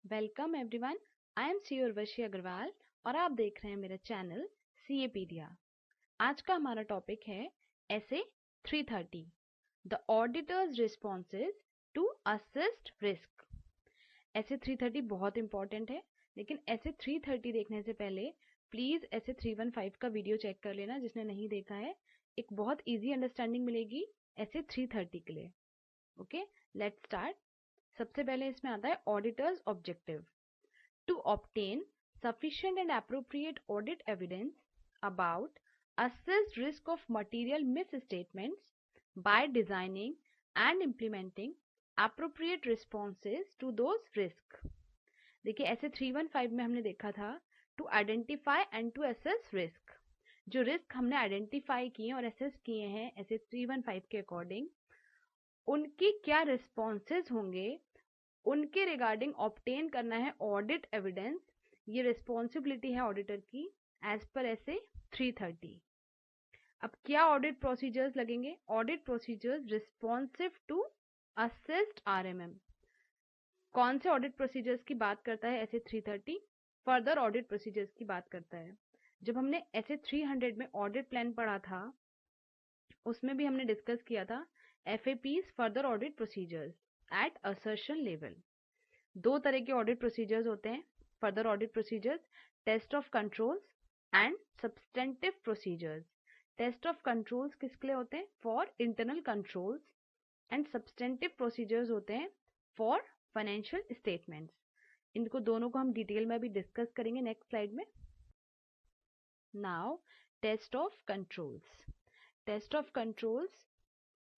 Welcome everyone, I am C Urvashi Agarwal और आप देख रहे हैं मेरा चैनल सीएपीडिया। आज का हमारा टॉपिक है SA 330 the auditors responses to assist risk. SA 330 बहुत इंपॉर्टेंट है, लेकिन एसे 330 देखने से पहले प्लीज एसे 315 का वीडियो चेक कर लेना जिसने नहीं देखा है। एक बहुत इजी अंडरस्टैंडिंग मिलेगी एसे 330 के लिए। Okay, let's start. सबसे पहले इसमें आता है auditors objective to obtain sufficient and appropriate audit evidence about assessed risk of material misstatements by designing and implementing appropriate responses to those risks। देखिए ऐसे 315 में हमने देखा था to identify and to assess risk. जो रिस्क हमने identify किए और असेस किए हैं ऐसे 315 के अकॉर्डिंग, उनकी क्या रिस्पॉन्सेज होंगे, उनके रिगार्डिंग ऑब्टेन करना है ऑडिट एविडेंस। ये रिस्पॉन्सिबिलिटी है ऑडिटर की एज पर एसे 330। अब क्या ऑडिट प्रोसीजर्स लगेंगे? Audit procedures responsive to assessed RMM. कौन से ऑडिट प्रोसीजर्स की बात करता है एसे 330? फर्दर ऑडिट प्रोसीजर्स की बात करता है। जब हमने एसे 300 में ऑडिट प्लान पढ़ा था, उसमें भी हमने डिस्कस किया था FAPs further audit procedures at assertion level. दो तरह के ऑडिट प्रोसीजर्स होते हैं further audit procedures, test of controls and substantive procedures. Test of controls किसके लिए होते हैं? For internal controls. And substantive procedures होते हैं फॉर फाइनेंशियल स्टेटमेंट्स। इनको दोनों को हम डिटेल में भी डिस्कस करेंगे नेक्स्ट स्लाइड में। Now test of controls. Test of controls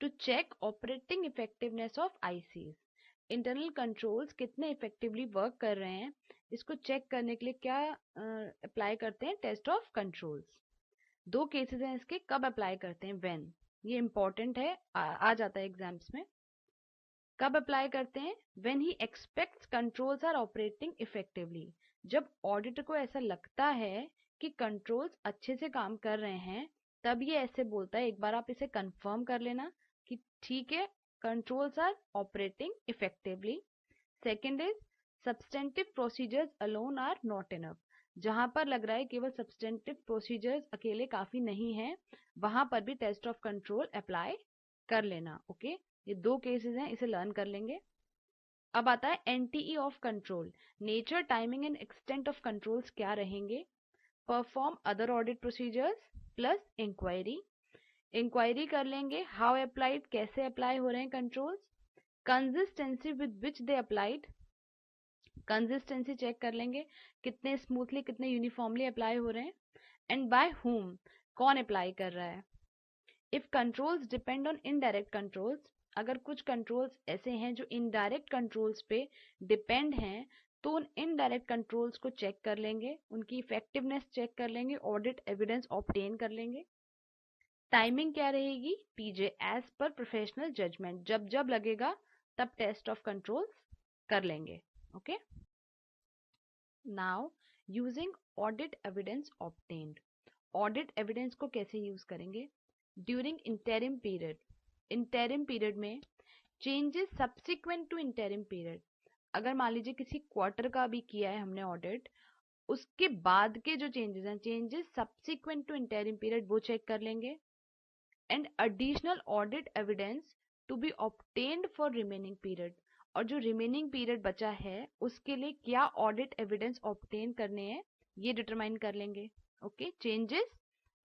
to check operating effectiveness of ICs. Internal controls कितने इफेक्टिवली वर्क कर रहे हैं, इसको चेक करने के लिए क्या अप्लाई करते हैं? Test of controls. दो केसेस हैं इसके, कब अप्लाई करते हैं? व्हेन। ये इंपॉर्टेंट है, आ जाता है एग्जाम्स में। कब अप्लाई करते हैं? When he expects controls are operating effectively. जब ऑडिटर को ऐसा लगता है कि कंट्रोल्स अच्छे से काम कर रहे हैं, तब ये ऐसे बोलता है। एक बार आप इसे कंफर्म कर लेना कि ठीक है, controls are operating effectively। Second is substantive procedures alone are not enough। जहां पर लग रहा है केवल substantive procedures अकेले काफी नहीं है, वहां पर भी टेस्ट ऑफ कंट्रोल अप्लाई कर लेना। ओके, ये दो केसेस हैं, इसे लर्न कर लेंगे। अब आता है NTE of control. Nature, timing and extent of controls क्या रहेंगे? Perform other audit procedures plus inquiry. Inquiry कर लेंगे हाउ अप्लाइड, कैसे अप्लाई हो रहे हैं controls. Consistency with which they applied, consistency check कर लेंगे कितने स्मूथली, कितने यूनिफॉर्मली अप्लाई हो रहे हैं। एंड बाय हुम, कौन अप्लाई कर रहा है। If controls depend on indirect controls, अगर कुछ कंट्रोल्स ऐसे हैं जो इनडायरेक्ट कंट्रोल्स पे डिपेंड हैं, तो उन इनडायरेक्ट कंट्रोल्स को चेक कर लेंगे, उनकी इफेक्टिवनेस चेक कर लेंगे, ऑडिट एविडेंस ऑब्टेन कर लेंगे। टाइमिंग क्या रहेगी? पीजे एज पर प्रोफेशनल जजमेंट, जब जब लगेगा तब टेस्ट ऑफ कंट्रोल्स कर लेंगे। Okay, now using audit evidence obtained. Audit evidence को कैसे यूज करेंगे? During interim period. Interim period में changes subsequent to interim period. अगर मान लीजिए किसी क्वार्टर का भी किया है हमने ऑडिट, उसके बाद के जो चेंजेस हैं, changes subsequent to interim period, वो चेक कर लेंगे। And additional audit evidence to be obtained for remaining period. और जो रिमेनिंग पीरियड बचा है उसके लिए क्या ऑडिट एविडेंस ऑब्टेन करने हैं, ये डिटरमाइन कर लेंगे। Okay, changes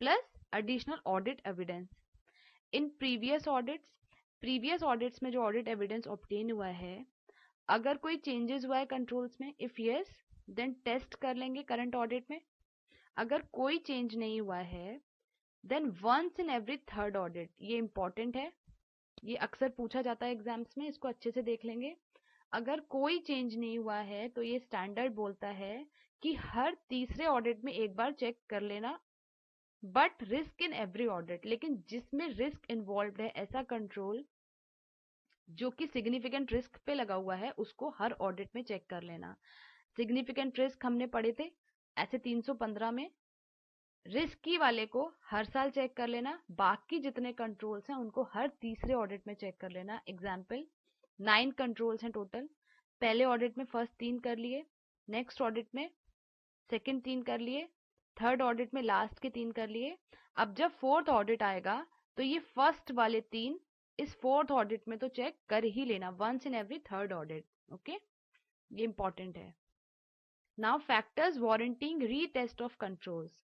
plus additional audit evidence in previous audits में जो ऑडिट एविडेंस ऑब्टेन हुआ है, अगर कोई चेंजेस हुआ है कंट्रोल्स में, इफ यस देन टेस्ट कर लेंगे करंट ऑडिट में। अगर कोई चेंज नहीं हुआ है then once in every third audit. ये इंपॉर्टेंट है, ये अक्सर पूछा जाता है एग्जाम्स में, इसको अच्छे से देख लेंगे। अगर कोई चेंज नहीं हुआ है तो ये स्टैंडर्ड बोलता है कि हर तीसरे ऑडिट में एक बार चेक कर लेना, but risk in every audit. लेकिन जिसमें रिस्क इन्वॉल्व है, ऐसा कंट्रोल जो कि सिग्निफिकेंट रिस्क पे लगा हुआ है, उसको हर ऑडिट में चेक कर लेना। सिग्निफिकेंट रिस्क हमने पढ़े थे ऐसे 315 में। रिस्की वाले को हर साल चेक कर लेना, बाकी जितने कंट्रोल्स हैं उनको हर तीसरे ऑडिट में चेक कर लेना। एग्जाम्पल 9 कंट्रोल्स हैं टोटल, पहले ऑडिट में फर्स्ट 3 कर लिए, नेक्स्ट ऑडिट में सेकंड 3 कर लिए, थर्ड ऑडिट में लास्ट के 3 कर लिए। अब जब फोर्थ ऑडिट आएगा तो ये फर्स्ट वाले 3 इस फोर्थ ऑडिट में तो चेक कर ही लेना, once in every third audit. Okay, ये इंपॉर्टेंट है। Now factors warranting retest of controls.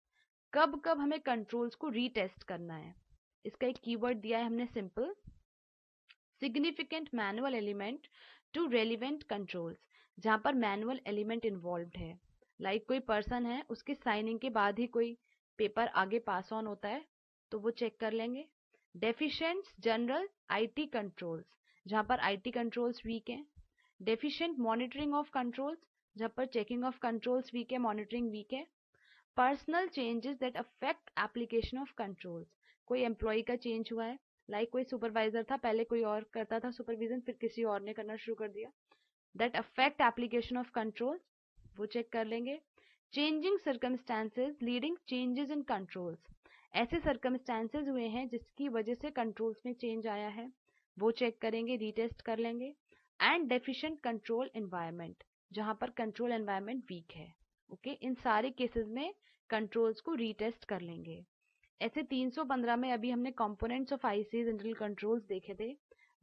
कब कब हमें कंट्रोल्स को रीटेस्ट करना है, इसका एक कीवर्ड दिया है हमने, simple. Significant manual element to relevant controls, जहां पर मैनुअल एलिमेंट इन्वॉल्व्ड है, लाइक कोई पर्सन है, उसके साइनिंग के बाद ही कोई पेपर आगे पास ऑन होता है, तो वो चेक कर लेंगे। डेफिशिएंट जनरल आईटी कंट्रोल्स, जहां पर आईटी कंट्रोल्स वीक हैं। डेफिशिएंट मॉनिटरिंग ऑफ कंट्रोल्स, जहां पर चेकिंग ऑफ कंट्रोल्स वीक है, मॉनिटरिंग वीक है। Personal changes that affect application of controls, कोई एम्प्लॉय का चेंज हुआ है, लाइक कोई सुपरवाइजर था, पहले कोई और करता था सुपरविजन, फिर किसी और ने करना शुरू कर दिया, that affect application of controls, वो चेक कर लेंगे। Changing circumstances leading changes in controls, ऐसे सर्कमस्टांसेस हुए हैं जिसकी वजह से कंट्रोल्स में चेंज आया है, वो चेक करेंगे, रीटेस्ट कर लेंगे। एंड डेफिशिएंट कंट्रोल एनवायरनमेंट, जहां पर कंट्रोल एनवायरनमेंट वीक है। ओके, इन सारे केसेस में कंट्रोल्स को रीटेस्ट कर लेंगे। ऐसे 315 में अभी हमने components of ICs internal controls देखे थे,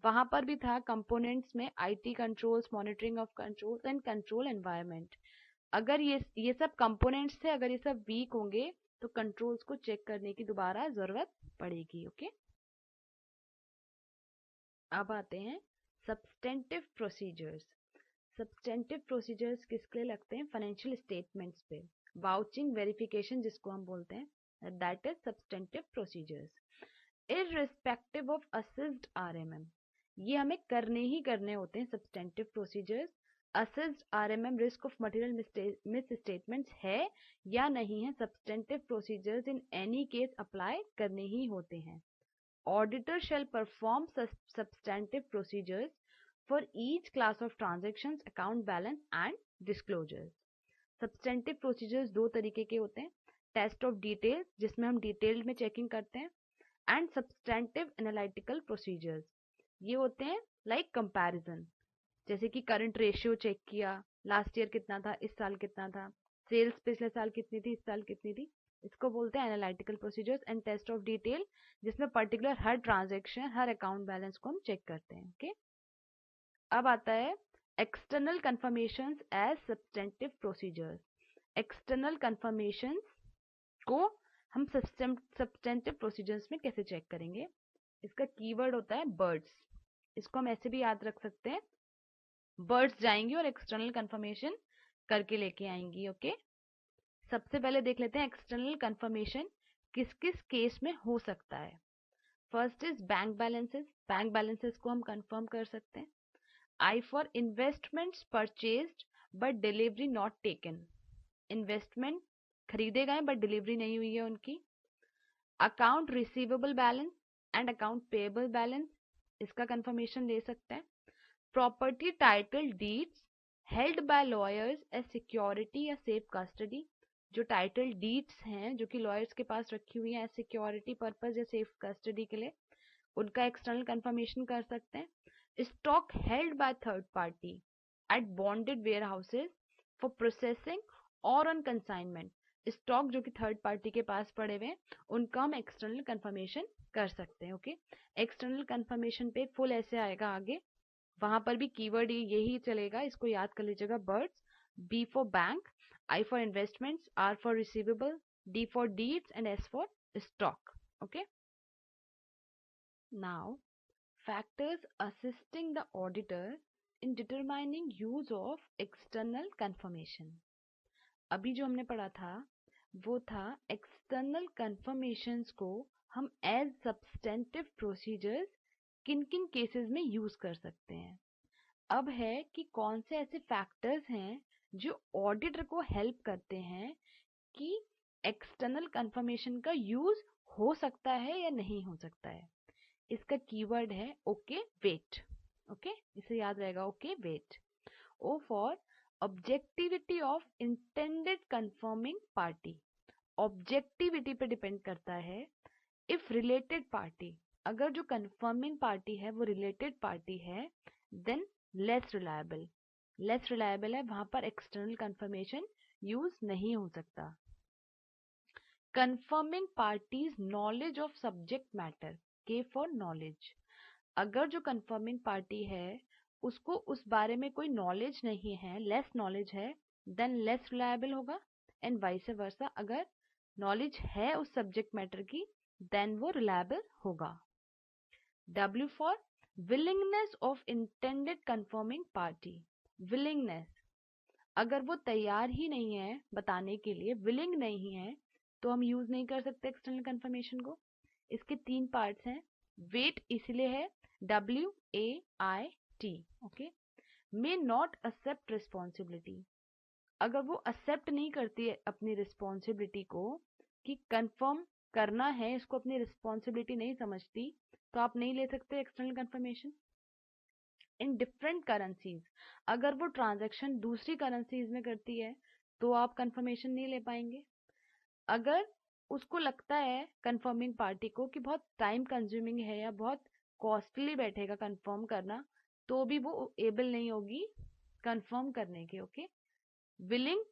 वहां पर भी था कंपोनेंट्स में IT controls, monitoring of controls and control environment. अगर ये सब कंपोनेंट्स थे, अगर ये सब वीक होंगे तो कंट्रोल्स को चेक करने की दोबारा जरूरत पड़ेगी। ओके, अब आते हैं सब्सटेंटिव प्रोसीजर्स। सब्सटेंटिव प्रोसीजर्स किसके लिए लगते हैं? फाइनेंशियल स्टेटमेंट्स पे, वाउचिंग वेरिफिकेशन जिसको हम बोलते हैं, that is substantive procedures. Irrespective of assessed RMM, ये हमें करने ही करने होते हैं substantive procedures. Assessed RMM risk of material misstatements है या नहीं है, substantive procedures in any case apply करने ही होते हैं। Auditor shall perform substantive procedures for each class of transactions, account balance and disclosures. Substantive procedures दो तरीके के होते हैं, टेस्ट ऑफ डिटेल जिसमें हम डिटेल्ड में चेकिंग करते हैं, एंड सब्सटेंटिव एनालिटिकल प्रोसीजर्स, ये होते हैं लाइक कंपैरिजन, जैसे कि करंट रेशियो चेक किया, लास्ट ईयर कितना था, इस साल कितना था, सेल्स पिछले साल कितनी थी, इस साल कितनी थी, इसको बोलते हैं analytical procedures. And test of detail, जिसमें पर्टिकुलर हर ट्रांजैक्शन, हर अकाउंट बैलेंस को हम चेक करते हैं। ओके, अब आता है external confirmations as substantive procedures. External confirmations को हम सब्सटेंटिव प्रोसीजर्स में कैसे चेक करेंगे? इसका कीवर्ड होता है बर्ड्स, इसको हम ऐसे भी याद रख सकते हैं, बर्ड्स जाएंगी और एक्सटर्नल कंफर्मेशन करके लेके आएंगी। ओके, सबसे पहले देख लेते हैं एक्सटर्नल कंफर्मेशन किस किस केस में हो सकता है। First is bank balances, bank balances को हम कंफर्म कर सकते हैं। I for investments purchased but delivery not taken, investment खरीदे गए बट डिलीवरी नहीं हुई है उनकी। Account receivable balance and account payable balance, इसका कंफर्मेशन ले सकते हैं। Property title deeds held by lawyers as security या सेफ कस्टडी, जो टाइटल डीड्स हैं जो कि लॉयर्स के पास रखी हुई हैं एज सिक्योरिटी पर्पस या सेफ कस्टडी के लिए, उनका एक्सटर्नल कंफर्मेशन कर सकते हैं। Stock held by third party at bonded warehouses for processing और ऑन कंसाइनमेंट, स्टॉक जो कि थर्ड पार्टी के पास पड़े हुए हैं उनका हम एक्सटर्नल कंफर्मेशन कर सकते हैं। ओके, एक्सटर्नल कंफर्मेशन पे फुल ऐसे आएगा आगे, वहां पर भी कीवर्ड यही चलेगा, इसको याद कर लीजिएगा, birds, B for bank, I for investments, R for receivable, D for deeds and S for stock. Okay, now factors assisting the auditor in determining use of external confirmation. अभी जो हमने पढ़ा था वो था एक्सटर्नल confirmations को हम as substantive procedures किन किन केसेस में यूज कर सकते हैं। अब है कि कौन से ऐसे फैक्टर्स हैं जो ऑडिटर को हेल्प करते हैं कि एक्सटर्नल कंफर्मेशन का यूज हो सकता है या नहीं हो सकता है। इसका कीवर्ड है ओके वेट। ओके, इसे याद रहेगा, okay wait. O for objectivity of intended confirming party, objectivity पे डिपेंड करता है। इफ रिलेटेड पार्टी, अगर जो कंफर्मिंग पार्टी है वो रिलेटेड पार्टी है, then less reliable, less reliable है, वहां पर एक्सटर्नल कंफर्मेशन यूज नहीं हो सकता। Confirming parties knowledge of subject matter, के फॉर नॉलेज। अगर जो कंफर्मिंग पार्टी है उसको उस बारे में कोई नॉलेज नहीं है, लेस नॉलेज है, देन लेस रिलायबल होगा। एंड वाइस वर्सा, अगर नॉलेज है उस सब्जेक्ट मैटर की देन वो रिलायबल होगा। W for willingness of intended confirming party. Willingness, अगर वो तैयार ही नहीं है बताने के लिए, विलिंग नहीं है, तो हम यूज नहीं कर सकते एक्सटर्नल कंफर्मेशन को। इसके 3 पार्ट्स हैं। वेट इसलिए है WAIT, okay. May not accept responsibility, अगर वो एक्सेप्ट नहीं करती है अपनी रिस्पॉन्सिबिलिटी को कि कंफर्म करना है, इसको अपनी रिस्पॉन्सिबिलिटी नहीं समझती, तो आप नहीं ले सकते external confirmation. In different currencies, अगर वो ट्रांजैक्शन दूसरी करेंसीज में करती है तो आप कंफर्मेशन नहीं ले पाएंगे। अगर उसको लगता है कंफर्मिंग पार्टी को कि बहुत टाइम कंज्यूमिंग है या बहुत कॉस्टली बैठेगा कंफर्म करना, तो भी वो एबल नहीं होगी कंफर्म करने के। Okay, willing,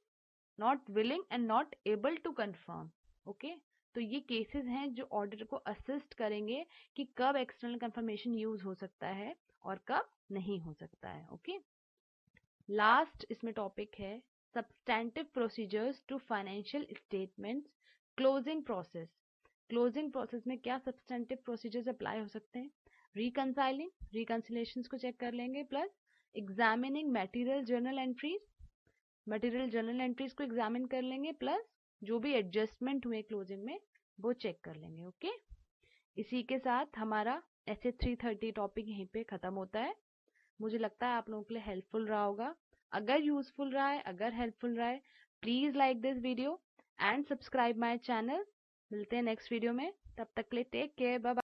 not willing and not able to confirm. Okay, तो ये केसेस हैं जो ऑडिटर को असिस्ट करेंगे कि कब एक्सटर्नल कंफर्मेशन यूज हो सकता है और कब नहीं हो सकता है। ओके, लास्ट इसमें टॉपिक है substantive procedures to financial statements closing process. Closing process में क्या सब्सटैंटिव प्रोसीजर्स अप्लाई हो सकते हैं? रिकंसाइलिंग, रिकंसिलेशंस को चेक कर लेंगे, plus examining material journal entries, material journal entries को एग्जामिन कर लेंगे, प्लस जो भी एडजस्टमेंट हुए क्लोजिंग में वो चेक कर लेंगे। ओके, इसी के साथ हमारा ऐसे 330 टॉपिक यहीं पे खत्म होता है। मुझे लगता है आप लोगों के लिए हेल्पफुल रहा होगा। अगर यूजफुल रहा है, अगर हेल्पफुल रहा है, please like this video and subscribe my channel. मिलते हैं नेक्स्ट वीडियो में, तब तक के लिए टेक केयर, बाय बाय।